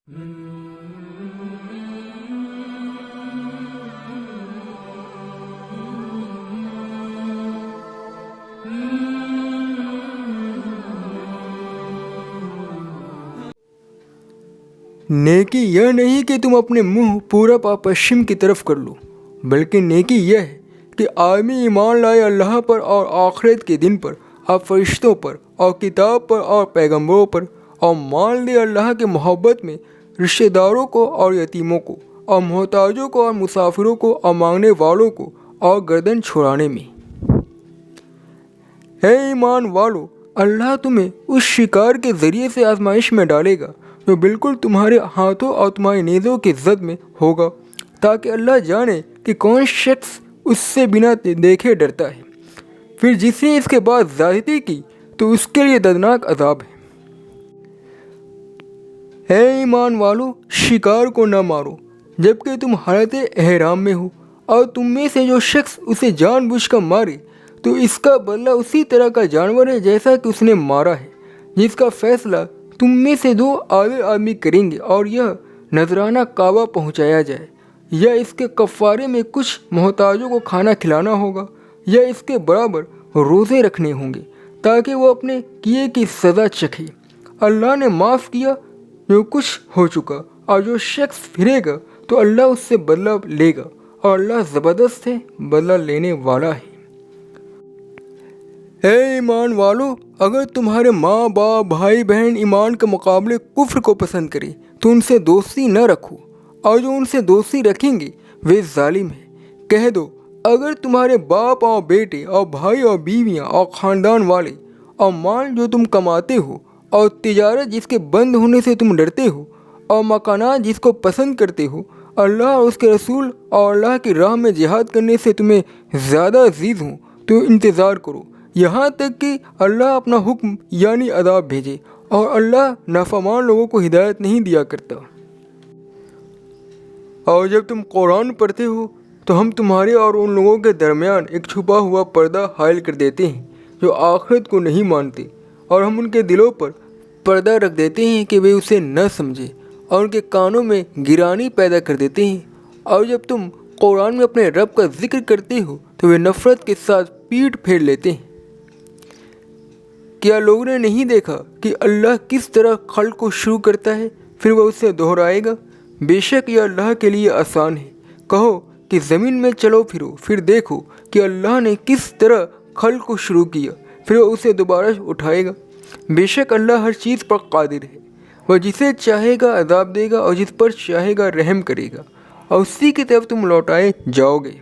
नेकी यह नहीं कि तुम अपने मुंह पूरब और पश्चिम की तरफ कर लो, बल्कि नेकी यह है कि आदमी ईमान लाए अल्लाह पर और आखिरत के दिन पर और फरिश्तों पर और किताब पर और पैगंबरों पर, और मान ले अल्लाह के मोहब्बत में रिश्तेदारों को और यतीमों को और मोहताजों को और मुसाफिरों को और मांगने वालों को और गर्दन छुड़ाने में। है ईमान वालो, अल्लाह तुम्हें उस शिकार के ज़रिए से आजमाइश में डालेगा जो बिल्कुल तुम्हारे हाथों और तुम्हारी नेज़ों की ज़द में होगा, ताकि अल्लाह जाने कि कौन शख्स उससे बिना देखे डरता है। फिर जिसने इसके बाद ज़्यादती की तो उसके लिए दर्दनाक अजाब है। ईमान वालों, शिकार को न मारो जबकि तुम हालत एहराम में हो, और तुम में से जो शख्स उसे जानबूझकर मारे तो इसका बदला उसी तरह का जानवर है जैसा कि उसने मारा है, जिसका फैसला तुम में से दो आदिल आदमी करेंगे, और यह नजराना काबा पहुंचाया जाए, या इसके कफ़ारे में कुछ मोहताजों को खाना खिलाना होगा, या इसके बराबर रोज़े रखने होंगे ताकि वो अपने किए की सज़ा चखे। अल्लाह ने माफ़ किया जो कुछ हो चुका, और जो शख्स फिरेगा तो अल्लाह उससे बदला लेगा, और अल्लाह ज़बरदस्त है, बदला लेने वाला है। ईमान वालों, अगर तुम्हारे माँ बाप भाई बहन ईमान के मुकाबले कुफ्र को पसंद करें तो उनसे दोस्ती न रखो, और जो उनसे दोस्ती रखेंगे वे जालिम हैं। कह दो, अगर तुम्हारे बाप और बेटे और भाई और बीवियाँ और ख़ानदान वाले और माल जो तुम कमाते हो और तिजारत जिसके बंद होने से तुम डरते हो और मकानात जिसको पसंद करते हो, अल्लाह और उसके रसूल और अल्लाह की राह में जिहाद करने से तुम्हें ज़्यादा अजीज़ हों तो इंतज़ार करो, यहाँ तक कि अल्लाह अपना हुक्म यानी अदाब भेजे, और अल्लाह नाफरमान लोगों को हिदायत नहीं दिया करता। और जब तुम कुरान पढ़ते हो तो हम तुम्हारे और उन लोगों के दरमियान एक छुपा हुआ पर्दा हायल कर देते हैं जो आखिरत को नहीं मानते, और हम उनके दिलों पर पर्दा रख देते हैं कि वे उसे न समझे, और उनके कानों में गिरानी पैदा कर देते हैं। और जब तुम कुरान में अपने रब का जिक्र करते हो तो वे नफ़रत के साथ पीठ फेर लेते हैं। क्या लोगों ने नहीं देखा कि अल्लाह किस तरह खल्क़ को शुरू करता है फिर वह उसे दोहराएगा? बेशक यह अल्लाह के लिए आसान है। कहो कि ज़मीन में चलो फिरो, फिर देखो कि अल्लाह ने किस तरह खल्क़ को शुरू किया, फिर वह उसे दोबारा उठाएगा। बेशक अल्लाह हर चीज़ पर कादिर है। वह जिसे चाहेगा अज़ाब देगा और जिस पर चाहेगा रहम करेगा, और उसी की तरफ तुम लौटाए जाओगे।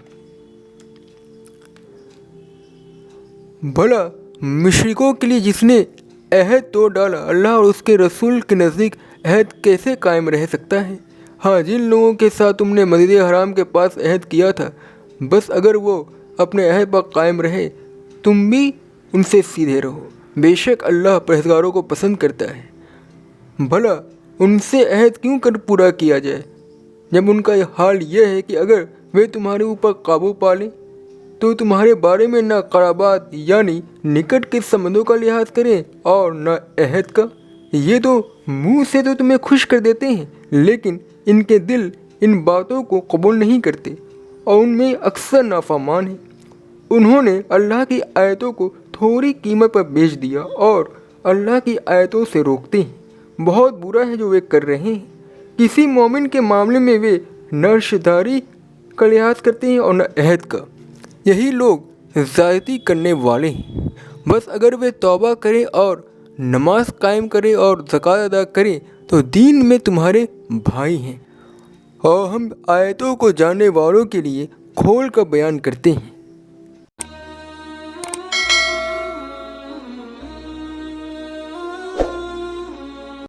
भला मुशरिकों के लिए जिसने अहद तोड़ डाला, अल्लाह और उसके रसूल के नज़दीक अहद कैसे कायम रह सकता है? हाँ, जिन लोगों के साथ तुमने मस्जिद हराम के पास अहद किया था, बस अगर वो अपने अहद पर कायम रहे तुम भी उनसे सीधे रहो। बेशक अल्लाह परहेज़गारों को पसंद करता है। भला उनसे अहद क्यों कर पूरा किया जाए जब उनका हाल यह है कि अगर वे तुम्हारे ऊपर काबू पा लें तो तुम्हारे बारे में न क़राबात यानी निकट के संबंधों का लिहाज करें और न अहद का। ये तो मुंह से तो तुम्हें खुश कर देते हैं, लेकिन इनके दिल इन बातों को कबूल नहीं करते और उनमें अक्सर नाफरमान हैं। उन्होंने अल्लाह की आयतों को थोड़ी कीमत पर बेच दिया और अल्लाह की आयतों से रोकते हैं। बहुत बुरा है जो वे कर रहे हैं। किसी मोमिन के मामले में वे न रिश्तेदारी का लिहाज करते हैं और न अहद का। यही लोग ज़्यादती करने वाले हैं। बस अगर वे तौबा करें और नमाज कायम करें और ज़कात अदा करें तो दीन में तुम्हारे भाई हैं, और हम आयतों को जानने वालों के लिए खोल कर बयान करते हैं।